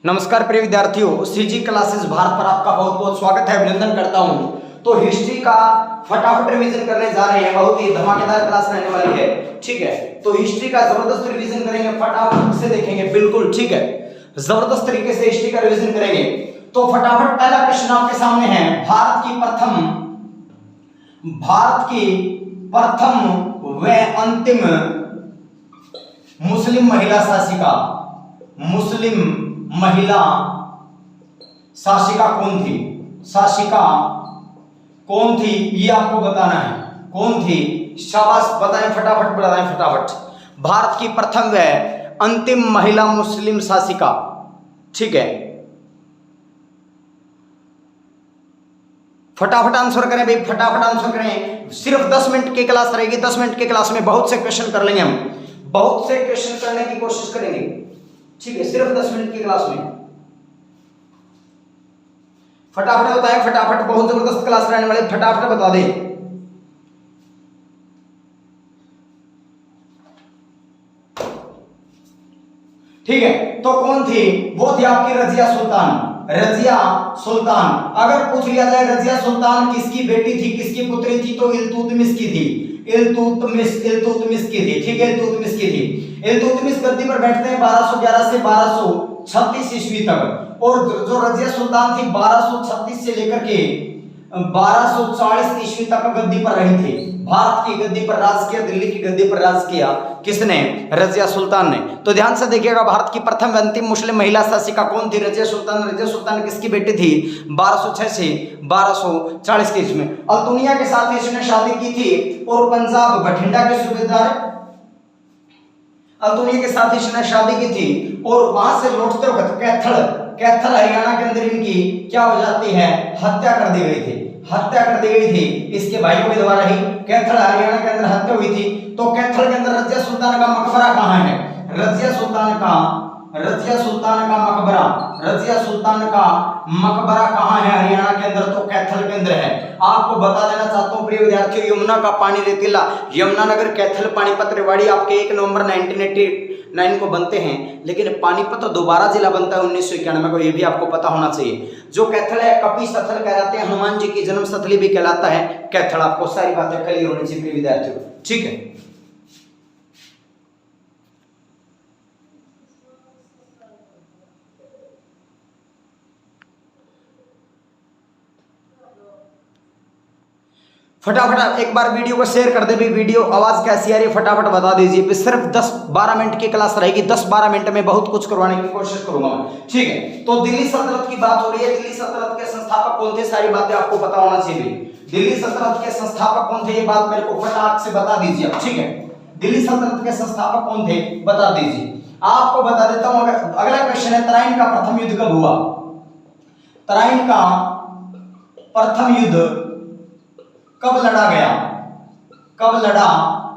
नमस्कार प्रिय विद्यार्थियों, सीजी क्लासेस भारत पर आपका बहुत बहुत स्वागत है, अभिनंदन करता हूं। तो हिस्ट्री का फटाफट रिवीजन करने जा रहे हैं, बहुत ही धमाकेदार क्लास रहने वाली है। ठीक है, तो हिस्ट्री का जबरदस्त रिवीजन करेंगे, फटाफट से देखेंगे, बिल्कुल ठीक है, जबरदस्त तरीके से हिस्ट्री का रिवीजन करेंगे। तो फटाफट पहला क्वेश्चन आपके सामने है, भारत की प्रथम व अंतिम मुस्लिम महिला शासिका कौन थी? शासिका कौन थी ये आपको बताना है। कौन थी? शाबाश, बताएं फटाफट, बताएं फटाफट। भारत की प्रथम व अंतिम महिला मुस्लिम शासिका। ठीक है, फटाफट आंसर करें भाई, फटाफट आंसर करें। सिर्फ 10 मिनट की क्लास रहेगी, 10 मिनट की क्लास में बहुत से क्वेश्चन कर लेंगे हम, बहुत से क्वेश्चन करने की कोशिश करेंगे। ठीक है, सिर्फ 10 मिनट की क्लास में फटाफट बताएं, फटाफट, बहुत जबरदस्त क्लास रहने वाली, फटाफट बता दें। ठीक है, तो कौन थी? वो थी आपकी रजिया सुल्तान। रजिया सुल्तान। अगर पूछ लिया जाए रजिया सुल्तान किसकी बेटी थी, किसकी पुत्री थी, तो इल्तुतमिश की थी। इल्तुतमिश की थी। ठीक है, इल्तुतमिश की थी। इल्तुतमिश गद्दी पर बैठते हैं 1211 से 1236 ईस्वी तक, और जो रजिया सुल्तान थी 1236 से लेकर के 1240 ईस्वी तक गद्दी पर रही थी। भारत की गद्दी पर राज किया, दिल्ली की गद्दी पर राज किया किसने? रजिया सुल्तान ने। तो ध्यान से देखिएगा, भारत की प्रथम अंतिम मुस्लिम महिला शासिका कौन थी? रजिया सुल्तान। रजिया सुल्तान किसकी बेटी थी? 1206 से 1240 के इसमें अल्तुनिया के साथ इसने शादी की थी, और पंजाब बठिंडा के सूबेदार अल्तुनिया के साथ इसने शादी की थी, और वहां से लौटते वक्त कैथल हरियाणा के अंदर इनकी क्या हो जाती है? हत्या कर दी गई थी। हत्या कर दी गई थी इसके भाइयों के द्वारा ही कैथल हरियाणा के अंदर हत्या हुई थी। तो कैथल के अंदर रजिया सुल्तान का मकबरा कहां है? रजिया सुल्तान का मकबरा कहां है? हरियाणा के अंदर, तो कैथल के अंदर है। आपको बता देना चाहता हूं प्रिय विद्यार्थियों, यमुना का पानी रेतीला, यमुनानगर, कैथल, पानीपत, रेवाड़ी आपके 1 नवंबर 1989 को बनते हैं, लेकिन पानीपत दोबारा जिला बनता है 1991 को, ये भी आपको पता होना चाहिए। जो कैथल है कपि स्थल कहलाते हैं, हनुमान जी की जन्म स्थली भी कहलाता है कैथल। आपको सारी बातें क्लियर होनी चाहिए प्रिय विद्यार्थियों। ठीक है, फटाफट एक बार वीडियो को शेयर कर दे भाई। वीडियो आवाज कैसी आ रही है फटाफट बता दीजिए। सिर्फ 10-12 मिनट की क्लास रहेगी, 10-12 मिनट में बहुत कुछ करवाने की कोशिश करूंगा मैं। ठीक है, तो दिल्ली सल्तनत की बात हो रही है। दिल्ली सल्तनत के संस्थापक कौन थे? सारी बातें आपको पता होना चाहिए। दिल्ली सल्तनत के संस्थापक कौन थे, ये बात मेरे को फटाक से बता दीजिए। ठीक है, दिल्ली सल्तनत के संस्थापक कौन थे बता दीजिए। आपको बता देता हूं। अगला क्वेश्चन है, तराइन का प्रथम युद्ध कब हुआ? तराइन का प्रथम युद्ध कब लड़ा गया? कब लड़ा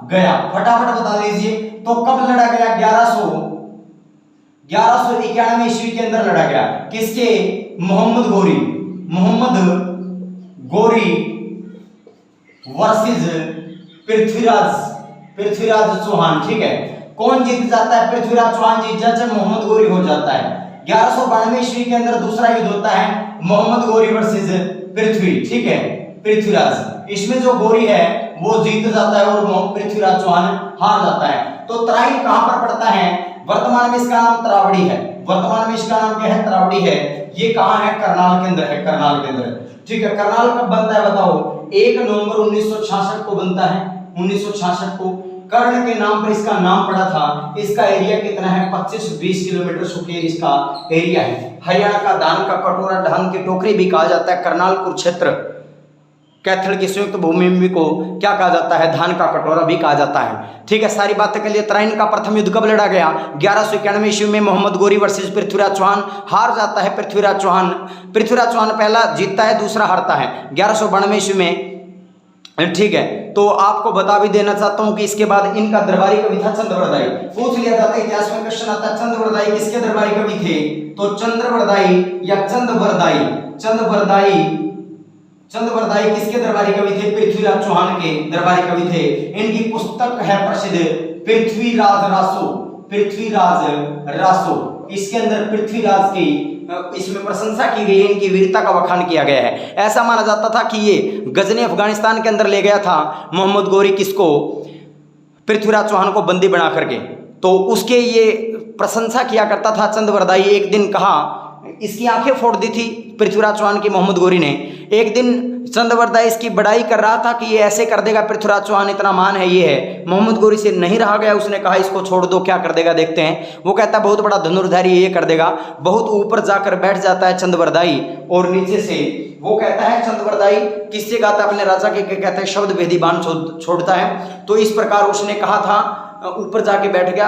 गया? फटाफट बता दीजिए। तो कब लड़ा गया? 1191 ईस्वी के अंदर लड़ा गया। किसके? मोहम्मद गोरी वर्सेस पृथ्वीराज चौहान। ठीक है, कौन जीत जाता है? पृथ्वीराज चौहान जीत जाता है, मोहम्मद गोरी हो जाता है। 1192 ईस्वी के अंदर दूसरा युद्ध होता है, मोहम्मद गोरी वर्सेस पृथ्वी। ठीक है, पृथ्वीराज। इसमें जो गोरी है वो जीत जाता है और पृथ्वीराज चौहान हार जाता है। तो तराइन कहां पर पड़ता है? वर्तमान में इसका नाम तरावड़ी है। वर्तमान में इसका नाम क्या है? तरावड़ी है। ये कहां है? करनाल के अंदर है। करनाल के अंदर। ठीक है, करनाल कब बनता है बताओ? 1 नवंबर 1966 को बनता है। 1966 को कर्ण के नाम पर इसका नाम पड़ा था। इसका एरिया कितना है? 25-20 किलोमीटर स्क्वायर इसका एरिया है। हरियाणा का धान का कटोरा, धान की टोकरी भी कहा जाता है। करनाल कुरुक्षेत्र कैथल की संयुक्त भूमि को क्या कहा जाता है? धान का कटोरा भी कहा जाता है। ठीक है, सारी बातें के लिए तराइन का प्रथम युद्ध कब लड़ा गया? 1191 ईस्वी में मोहम्मद गोरी वर्सेस पृथ्वीराज चौहान। हार जाता है पृथ्वीराज चौहान पहला जीतता है, दूसरा हारता है 1192 ईस्वी में। ठीक है, तो आपको बता भी देना चाहता हूं कि इसके बाद इनका दरबारी कवि था चंद्रवरदाई। पूछ लिया जाता है, इतिहास में क्वेश्चन आता है, चंद्रवरदाई किसके दरबारी कवि थे? तो चंद्रवरदाई या चंद्रवरदाई किसके दरबारी कवि थे? पृथ्वीराज चौहान के दरबारी कवि थे। इनकी पुस्तक है प्रसिद्ध पृथ्वीराज रासो। इसके अंदर पृथ्वीराज की इसमें प्रशंसा की गई है, इनकी वीरता का बखान किया गया है। ऐसा माना जाता था कि ये गजनी अफगानिस्तान के अंदर ले गया था मोहम्मद गौरी, किसको, पृथ्वीराज चौहान को बंदी बना करके। तो उसके ये प्रशंसा किया करता था चंद्रवरदाई। एक दिन कहा, इसकी आंखें फोड़ दी थी पृथ्वीराज चौहान की मोहम्मद गौरी ने। एक दिन चंद्रवरदाई इसकी बड़ाई कर रहा था कि ये ऐसे कर देगा, पृथ्वीराज चौहान इतना मान है, ये है। मोहम्मद गौरी से नहीं रहा गया, उसने कहा इसको छोड़ दो, क्या कर देगा देखते हैं। वो कहता बहुत बड़ा धनुर्धारी है, ये कर देगा। बहुत ऊपर जाकर बैठ जाता है चंद्रवरदाई और नीचे से वो कहता है, चंद्रवरदाई किससे गाता है, अपने राजा के कहता है, शब्द भेदी बाण छोड़ता है। तो इस प्रकार उसने कहा था, ऊपर जाके बैठ गया,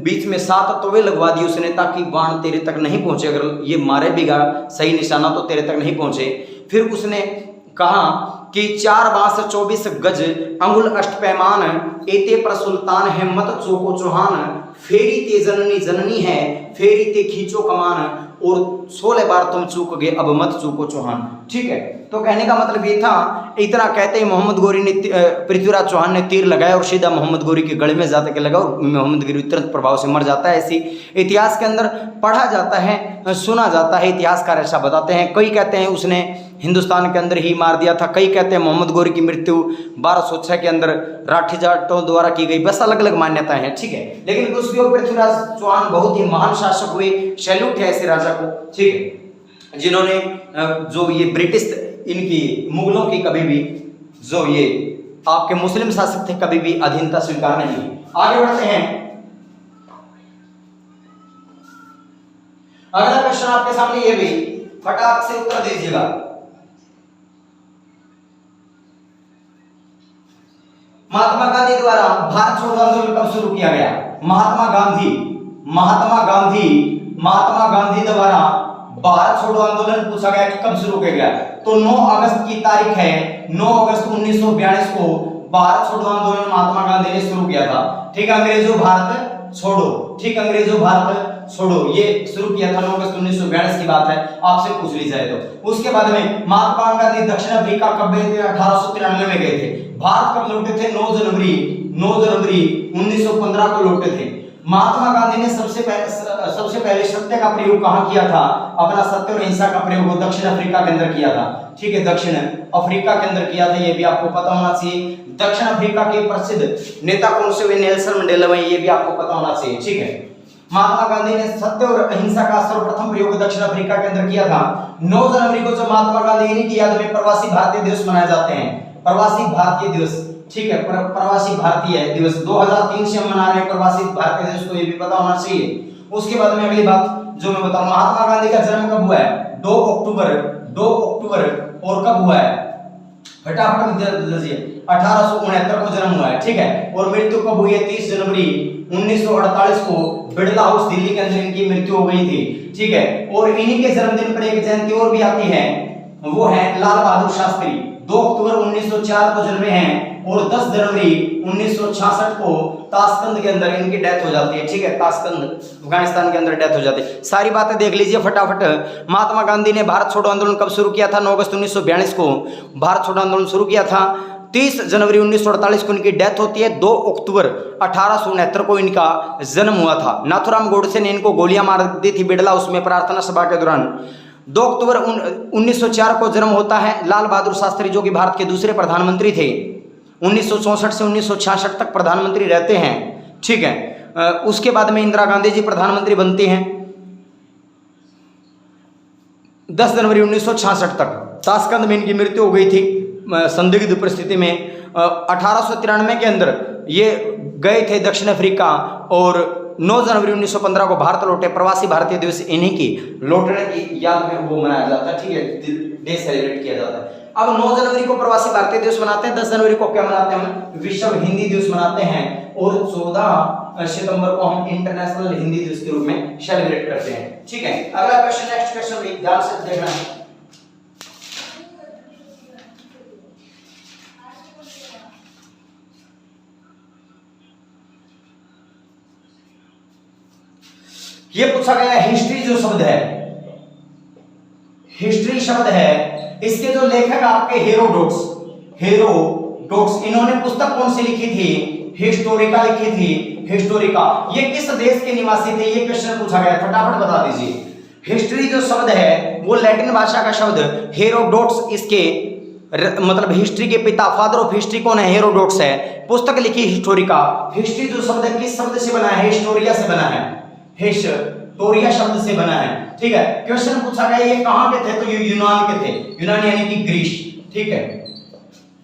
बीच में 7 तोवे लगवा दी उसने, ताकि बाण तेरे तक नहीं पहुंचे, अगर ये मारे बिगा सही निशाना तो तेरे तक नहीं पहुंचे। फिर उसने कहा कि 4 बांस 24 गज अंगुल अष्ट पैमान, एते पर सुल्तान है मत चूको चौहान, फेरी ते जननी जननी है, फेरी ते खींचो कमान, और 16 बार तुम चूक गए, अब मत चूको चौहान। ठीक है, तो कहने का मतलब ये था, इतना कहते ही मोहम्मद गौरी ने, पृथ्वीराज चौहान ने तीर लगाया और सीधा मोहम्मद गौरी के गले में जाते के लगा और मोहम्मद गौरी तुरंत प्रभाव से मर जाता है। ऐसी इतिहास के अंदर पढ़ा जाता है, सुना जाता है, इतिहासकार ऐसा बताते हैं। कई कहते हैं उसने हिंदुस्तान के अंदर ही मार दिया था, कई कहते हैं मोहम्मद गौरी की मृत्यु 1206 के अंदर राठी जाटों द्वारा की गई। बस अलग अलग मान्यताएं हैं, ठीक है। लेकिन उसके ऊपर पृथ्वीराज चौहान बहुत ही महान शासक हुए, सैल्यूट है ऐसे राजा को, ठीक है, जिन्होंने जो ये ब्रिटिश इनकी मुगलों की कभी भी, जो ये आपके मुस्लिम शासक थे, कभी भी अधीनता स्वीकार नहीं की। आगे बढ़ते हैं, अगला क्वेश्चन आपके सामने ये भी फटाक से उत्तर दीजिएगा। महात्मा गांधी द्वारा भारत छोड़ो आंदोलन कब शुरू किया गया? महात्मा गांधी द्वारा भारत छोड़ो आंदोलन पूछा गया कि कब शुरू किया गया, तो 9 अगस्त की तारीख है, 9 अगस्त 1942 को भारत छोड़ो आंदोलन महात्मा गांधी ने शुरू किया था। ठीक, अंग्रेजों भारत छोड़ो, ठीक, अंग्रेजों भारत छोड़ो, ये शुरू किया था 9 अगस्त 1942 की बात है, आपसे पूछ ली जाए तो। उसके बाद में महात्मा गांधी दक्षिण अफ्रीका कब गए थे? 1893 में गए थे। भारत कब लौटे थे? 9 जनवरी 1915 को लौटे थे। महात्मा गांधी ने सबसे पहले सत्य का प्रयोग कहाँ किया था? अपना सत्य और अहिंसा का प्रयोग दक्षिण अफ्रीका के अंदर किया था। ठीक है, दक्षिण अफ्रीका के अंदर किया था, ये भी आपको पता होना चाहिए। दक्षिण अफ्रीका के प्रसिद्ध नेता कौन से हुए? नेल्सन मंडेला, ये भी आपको पता होना चाहिए। ठीक है, महात्मा गांधी ने सत्य और अहिंसा का सर्वप्रथम प्रयोग दक्षिण अफ्रीका के अंदर किया था। 9 जनवरी को जब महात्मा गांधी की याद में प्रवासी भारतीय दिवस मनाए जाते हैं, प्रवासी भारतीय दिवस, ठीक है, प्रवासी भारतीय दिवस 2003 से हम मना रहे हैं प्रवासी भारतीय दिवस को, ये भी पता होना चाहिए। उसके बाद में अगली बात जो मैं बताऊं, महात्मा गांधी का जन्म कब हुआ है? 2 अक्टूबर और कब हुआ है? फटाफट दीजिए, 1869 को जन्म हुआ है। ठीक है, और मृत्यु कब हुई है? 30 जनवरी 1948 को बिड़ला हाउस दिल्ली के अंदर इनकी मृत्यु हो गई थी। ठीक है, और इन्हीं के जन्मदिन पर एक जयंती और भी आती है, वो है लाल बहादुर शास्त्री। 2 अक्टूबर 1904 को जन्मे हैं और 10 जनवरी 1966 को ताशकंद के अंदर इनकी डेथ हो जाती है। ठीक है, ताशकंद अफगानिस्तान के अंदर डेथ हो जाती है। सारी बातें देख लीजिए फटाफट। महात्मा गांधी ने भारत छोड़ो आंदोलन कब शुरू किया था? 9 अगस्त 1942 को भारत छोड़ो आंदोलन शुरू किया था। 30 जनवरी 1948 को इनकी डेथ होती है। 2 अक्टूबर 1869 को इनका जन्म हुआ था। नाथुराम गोडसे ने इनको गोलियां मार दी थी बिड़ला उसमें प्रार्थना सभा के दौरान। 2 अक्टूबर 1904 को जन्म होता है लाल बहादुर शास्त्री, जो कि भारत के दूसरे प्रधानमंत्री थे। 1964 से 1966 तक प्रधानमंत्री रहते हैं। ठीक है, उसके बाद में इंदिरा गांधी जी प्रधानमंत्री बनती हैं 10 जनवरी 1966 तक। ताशकंद में इनकी मृत्यु हो गई थी संदिग्ध परिस्थिति में। 1893 के अंदर ये गए थे दक्षिण अफ्रीका और 9 जनवरी 1915 को भारत लौटे। प्रवासी भारतीय दिवस इन्हीं की लौटने की याद में वो मनाया जाता है। ठीक है, डे सेलिब्रेट किया जाता है। अब 9 जनवरी को प्रवासी भारतीय दिवस मनाते हैं। 10 जनवरी को क्या मनाते हैं? हम विश्व हिंदी दिवस मनाते हैं और 14 सितंबर को हम इंटरनेशनल हिंदी दिवस के रूप में सेलिब्रेट करते हैं। ठीक है, अगला क्वेश्चन, नेक्स्ट क्वेश्चन भी ध्यान से देखना है। ये पूछा गया हिस्ट्री जो शब्द है, हिस्ट्री शब्द है, इसके जो लेखक आपके हेरोडोट्स, इन्होंने पुस्तक कौन सी लिखी थी? हिस्टोरिका लिखी थी, हिस्टोरिका। ये किस देश के निवासी थे, ये क्वेश्चन पूछा गया, फटाफट बता दीजिए। हिस्ट्री जो शब्द है वो लैटिन भाषा का शब्द हेरोडोट्स, इसके मतलब हिस्ट्री के पिता, फादर ऑफ हिस्ट्री कौन है, हेरोडोट्स है। पुस्तक लिखी हिस्टोरिका। हिस्ट्री जो शब्द है किस शब्द से बना है, हिस्टोरिया से बना है, हिस्टोरिया शब्द से बना है, ठीक है। क्वेश्चन पूछा गया ये कहां के थे, तो ये यूनान के थे, यूनान यानी कि ग्रीस, ठीक है।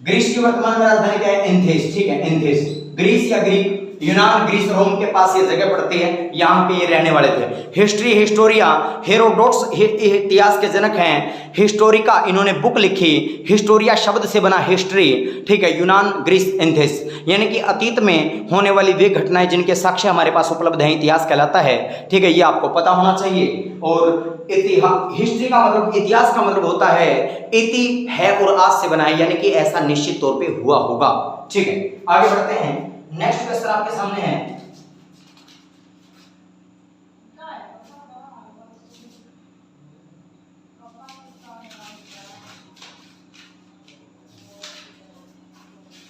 ग्रीस की वर्तमान में राजधानी क्या है, एथेंस, ठीक है, एथेंस। ग्रीस या ग्रीक, यूनान, ग्रीस, रोम के पास ये जगह पड़ती है, यहाँ पे ये रहने वाले थे। हिस्ट्री, हिस्टोरिया, हेरोडोट्स इतिहास के जनक हैं। हिस्टोरिका इन्होंने बुक लिखी, हिस्टोरिया शब्द से बना हिस्ट्री, ठीक है। यूनान, ग्रीस, एथेंस यानी कि अतीत में होने वाली वे घटनाएं जिनके साक्ष्य हमारे पास उपलब्ध हैं, इतिहास कहलाता है, ठीक है। ये आपको पता होना चाहिए। और इतिहास, हिस्ट्री का मतलब, इतिहास का मतलब होता है इति है और आज से बना है, यानी कि ऐसा निश्चित तौर पे हुआ होगा, ठीक है। आगे बढ़ते हैं। नेक्स्ट क्वेश्चन आपके सामने है,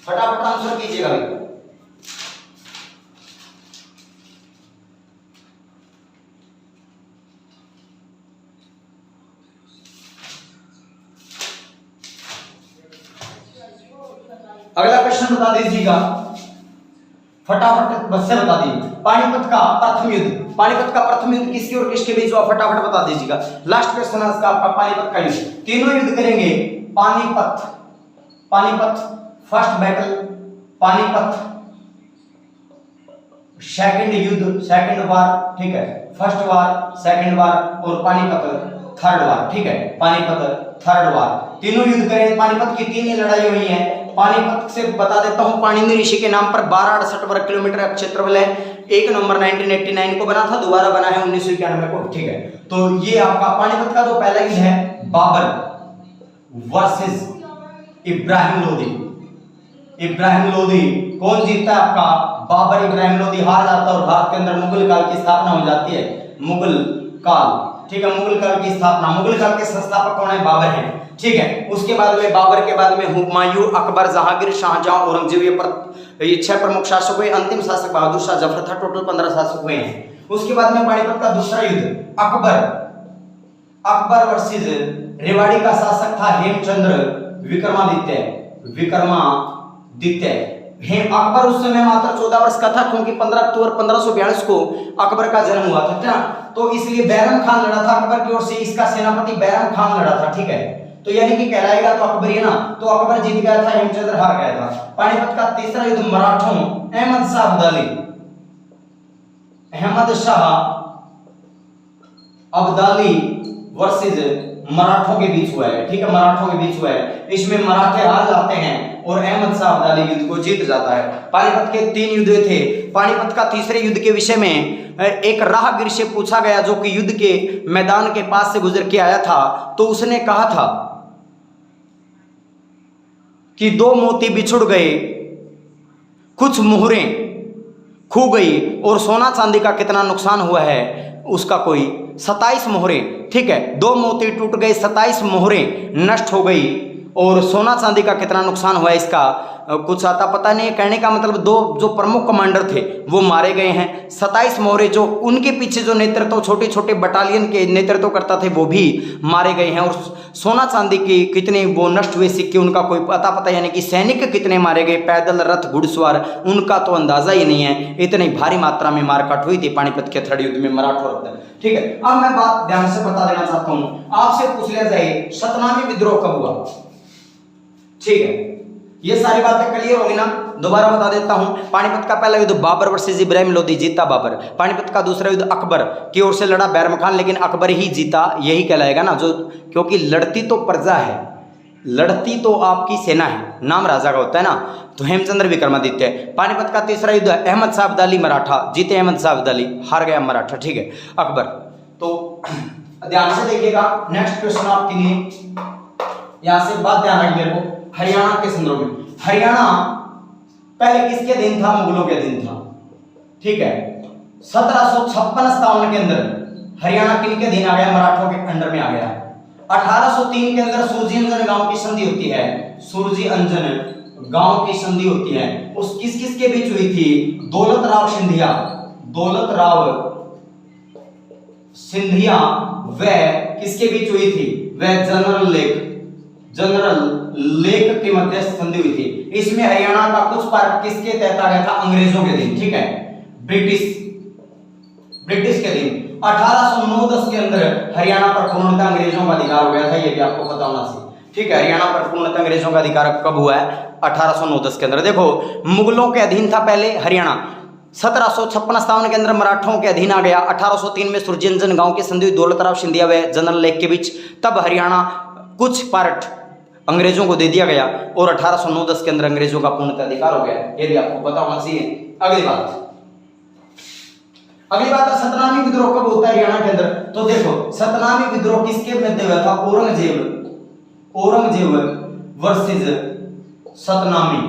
फटाफट आंसर कीजिएगा भाई। अगला क्वेश्चन बता दीजिएगा, फटाफट बस से बता दीजिए। पानीपत का प्रथम युद्ध, पानीपत का प्रथम युद्ध किसके और किसके बीच हुआ, फटाफट बता दीजिएगा। लास्ट क्वेश्चन है इसका आपका, पानीपत का युद्ध। तीनों युद्ध करेंगे, Panipat, Panipat first battle, Panipat second युद्ध, सेकंड वार, ठीक है, फर्स्ट वार, सेकंड वार, और पानीपत थर्ड वार, ठीक है, पानीपत थर्ड वार। तीनों युद्ध करेंगे। पानीपत की 3 लड़ाई हुई है। पानीपत से बता देता हूं, पाणिनि ऋषि के नाम पर 1268 वर्ग किलोमीटर का क्षेत्रफल है। एक नंबर 1989 को बना था, दोबारा बना है 1991 को, ठीक है। तो ये आपका पानीपत का जो पहला युद्ध है, बाबर वर्सेस इब्राहिम लोदी। इब्राहिम लोदी कौन जीतता है आपका, बाबर। इब्राहिम लोदी हार जाता है और भारत के अंदर मुगल काल की स्थापना हो जाती है, मुगल काल, ठीक है। मुगल काल की स्थापना, मुगल काल के संस्थापक कौन है, बाबर है, ठीक है। उसके बाद में बाबर के बाद में हुमायूं, अकबर, जहांगीर, शाहजहां, औरंगजेब, ये 6 प्रमुख शासक हुए। अंतिम शासक बहादुर शाह जफर था। टोटल 15 शासक हुए हैं। उसके बाद में पानीपत का दूसरा युद्ध, अकबर, अकबर वर्सेस रेवाड़ी का शासक था हेमचंद्र विक्रमादित्य, विक्रमादित्य। अकबर उस समय मात्र 14 वर्ष का था, क्योंकि 15 अक्टूबर 1542 को अकबर का जन्म हुआ था, तो इसलिए बैरम खान लड़ा था अकबर की ओर से। इसका सेनापति बैरम खान लड़ा था, ठीक है। तो यानी कि कहलाएगा तो अकबर ही ना, तो अकबर जीत गया था, हेमचंद्र हार गया था। पानीपत का तीसरा युद्ध, मराठों, अहमद शाह अब्दाली, अहमद शाह अब्दाली वर्सेस मराठों के बीच हुआ है, ठीक है, मराठों के बीच हुआ है। इसमें मराठे हार जाते हैं और अहमद शाह अब्दाली युद्ध को जीत जाता है। पानीपत के 3 युद्ध थे। पानीपत का तीसरे युद्ध के विषय में एक राहगीर से पूछा गया, जो कि युद्ध के मैदान के पास से गुजर के आया था, तो उसने कहा था कि 2 मोती बिछुड़ गए, कुछ मोहरें खो गई, और सोना चांदी का कितना नुकसान हुआ है उसका कोई 27 मोहरें, ठीक है। 2 मोती टूट गए, 27 मोहरें नष्ट हो गई, और सोना चांदी का कितना नुकसान हुआ है इसका कुछ आता पता नहीं है। कहने का मतलब 2 जो प्रमुख कमांडर थे वो मारे गए हैं। 27 मोहरे जो उनके पीछे जो नेतृत्व, छोटे छोटे बटालियन के नेतृत्व करता थे, वो भी मारे गए हैं। और सोना चांदी की कितने वो नष्ट हुए सिक्के, उनका कोई पता, यानी कि सैनिक कितने मारे गए, पैदल, रथ, घुड़सवार, उनका तो अंदाजा ही नहीं है। इतनी भारी मात्रा में मारकाट हुई थी पानीपत के थर्ड युद्ध में मराठों, ठीक है। अब मैं बात ध्यान से बता देना चाहता हूँ, आपसे पूछ लिया जाए सतनामी विद्रोह कब हुआ, ठीक है। ये सारी बातें क्लियर होगी ना, दोबारा बता देता हूं। पानीपत का पहला युद्ध बाबर वर्सेस इब्राहिम लोदी, जीता बाबर। पानीपत का दूसरा युद्ध अकबर की ओर से लड़ा बैरम खान, लेकिन अकबर ही जीता, यही कहलाएगा ना, जो क्योंकि लड़ती तो प्रजा है, लड़ती तो आपकी सेना है, नाम राजा का होता है ना। तो हेमचंद्र विक्रमादित्य। पानीपत का तीसरा युद्ध अहमद शाह अब्दाली, मराठा, जीते अहमद शाह अब्दाली, हार गया मराठा, ठीक है, अकबर। तो ध्यान से देखिएगा, नेक्स्ट क्वेश्चन आपके लिए, यहां से बात ध्यान रखिए मेरे को, हरियाणा के संदर्भ में। हरियाणा पहले किसके दिन था, मुगलों के दिन था, ठीक है। 1756-57 के अंदर हरियाणा किनके दिन आ गया, मराठों के अंडर में आ गया। 1803 के अंदर सूरजी अंजन गांव की संधि होती है, सूरजी अंजन गांव की संधि होती है उस किस किस के बीच हुई थी? दौलत राव सिंधिया व किसके बीच हुई थी? वह जनरल लेक के मध्य संधि हुई थी। इसमें हरियाणा का कुछ पार्ट किसके तहत आ गया था? अंग्रेजों के दिन, ठीक है, ब्रिटिश के दिन। 1809-10 के अंदर हरियाणा पर पूर्णतः अंग्रेजों का अधिकार हो गया था, ये भी आपको पता होना चाहिए, ठीक है। हरियाणा पर पूर्णतः अंग्रेजों का अधिकार कब हुआ है? 1809-10 के अंदर। देखो, मुगलों के अधीन था पहले हरियाणा, 1756-57 के अंदर मराठों के अधीन आ गया, 1803 में सुरजन गांव की संधि दौलत राव सिंधिया व जनरल लेक के बीच, तब हरियाणा कुछ पार्ट अंग्रेजों को दे दिया गया और 1809-10 के अंदर अंग्रेजों का पूर्णतः अधिकार हो गया, ये भी आपको पता होना चाहिए। अगली बात है सतनामी विद्रोह कब होता है हरियाणा के अंदर? तो देखो, सतनामी विद्रोह किसके मध्य हुआ था? औरंगजेब वर्सेस सतनामी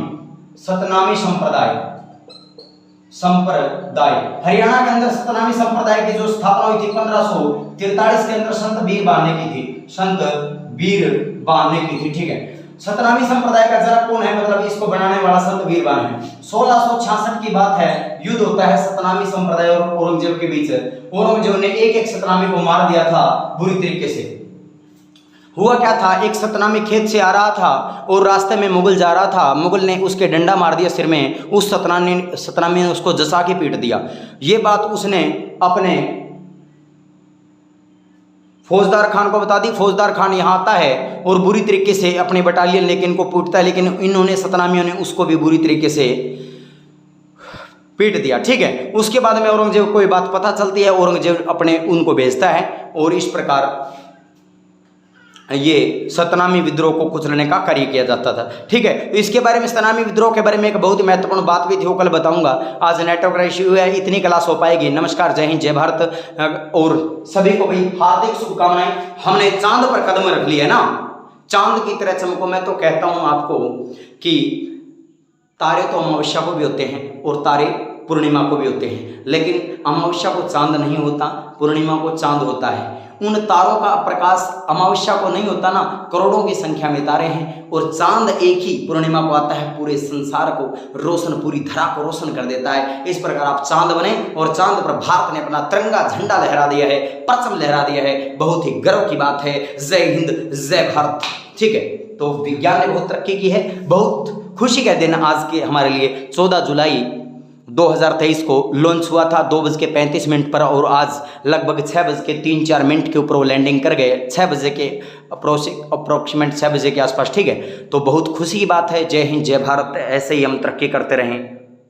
संप्रदाय। हरियाणा के अंदर सतनामी संप्रदाय की जो स्थापना हुई थी 1543 के अंदर संत वीर बाने की थी, ठीक है। सतनामी संप्रदाय का जनक कौन है? मतलब इसको बनाने वाला संत वीरबान है। 1666 की बात है, युद्ध होता है सतनामी संप्रदाय और औरंगजेब के बीच। औरंगजेब ने एक सतनामी को मार दिया था बुरी तरीके से। हुआ क्या था, एक सतनामी खेत से आ रहा था और रास्ते में मुगल जा रहा था, मुगल ने उसके डंडा मार दिया सिर में, उस सतनामी ने उसको जसा के पीट दिया। ये बात उसने अपने फौजदार खान को बता दी। फौजदार खान यहाँ आता है और बुरी तरीके से अपने बटालियन लेके इनको पीटता है, लेकिन इन्होंने सतनामियों ने उसको भी बुरी तरीके से पीट दिया, ठीक है। उसके बाद में औरंगजेब को ये बात पता चलती है, औरंगजेब अपने उनको भेजता है और इस प्रकार ये सतनामी विद्रोह को कुचलने का कार्य किया जाता था, ठीक है। इसके बारे में सतनामी विद्रोह के बारे में एक बहुत ही महत्वपूर्ण बात भी थी, वो कल बताऊंगा। आज नेटवर्क का इश्यू है, इतनी क्लास हो पाएगी। नमस्कार, जय हिंद, जय भारत और सभी को भाई हार्दिक शुभकामनाएं। हमने चांद पर कदम रख लिया है ना, चांद की तरह चमको। मैं तो कहता हूं आपको कि तारे तो अमावस्या को भी होते हैं और तारे पूर्णिमा को भी होते हैं, लेकिन अमावस्या को चांद नहीं होता, पूर्णिमा को चांद होता है। उन तारों का प्रकाश अमावस्या को नहीं होता ना, करोड़ों की संख्या में तारे हैं और चांद एक ही पूर्णिमा को आता है, पूरे संसार को रोशन, पूरी धरा को रोशन कर देता है। इस प्रकार आप चांद बने और चांद पर भारत ने अपना तिरंगा झंडा लहरा दिया है, परचम लहरा दिया है। बहुत ही गर्व की बात है। जय हिंद, जय भारत, ठीक है। तो विज्ञान ने बहुत तरक्की की है। बहुत खुशी का दिन आज के हमारे लिए 14 जुलाई 2023 को लॉन्च हुआ था 2:35 पर और आज लगभग 6:03-4 के ऊपर वो लैंडिंग कर गए, 6 बजे के अप्रोक्सीमेट 6 बजे के आसपास, ठीक है। तो बहुत खुशी की बात है। जय हिंद, जय भारत। ऐसे ही हम तरक्की करते रहें।